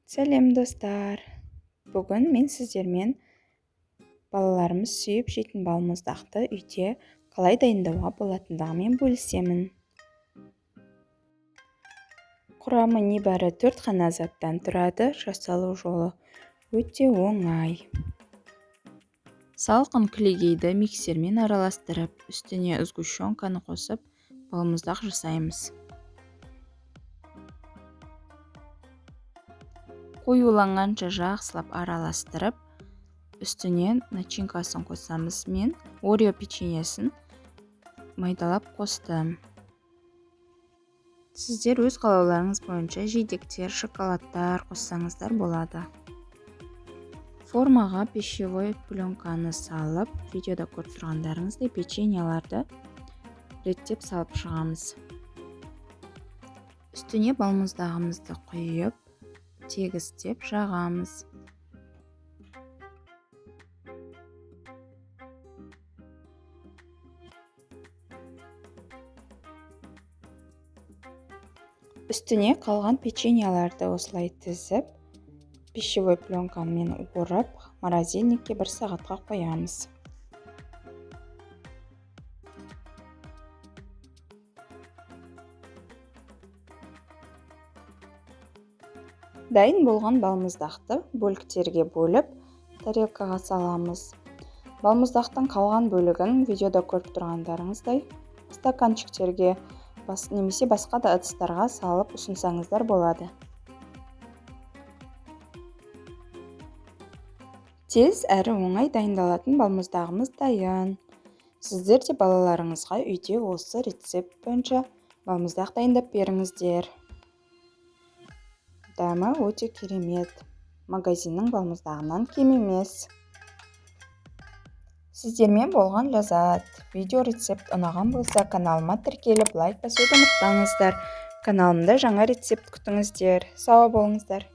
Сәлем достар! Бүгін мен сіздермен балаларымыз сүйіп жейтін балмұздақты үйде қалай дайындауға болатындығымен бөлісемін. Құрамы небәрі 4 қана заттан тұрады. Жасалу жолы өте оңай. Салқын кілегейді миксермен араластырып, үстіне сгущенканы қосып, балмұздақ жасаймыз. Қоюланғанша жақсылап араластырып, үстіне начинкасын қосамыз. Мен Орео печеньесін майдалап қостым. Сіздер өз қалауларыңыз бойынша жидектер, шоколадтар қоссаңыздар болады. Формаға пищевой пленканы салып, видеода көріп тұрғандарыңыздай печеньеларды реттеп салып шығамыз. Үстіне балмұздағымызды құйып, тегістеп жағамыз. Үстіне қалған печеньеларды осылай тізіп, пищевой пленкамен орап, морозильникке 1 сағатқа қоямыз. Дайын болған балмұздақты бөліктерге бөліп, тарелкаға саламыз. Балмұздақтың қалған бөлігін видеода көріп тұрғандарыңыздай стаканчиктерге немесе басқа да ыдыстарға салып ұсынсаңыздар болады. Тез әрі оңай дайындалатын балмұздағымыз дайын. Сіздер де балаларыңызға үйде осы рецепт бойынша балмұздақ дайындап беріңіздер. Дәмі өте керемет. Магазиннің балмұздағынан кем емес. Сіздермен болған ләззат. Видео рецепт ұнаған болса, каналыма тіркеліп, лайк басуды ұмытпаңыздар. Каналымда жаңа рецепт күтіңіздер. Сау болыңыздар.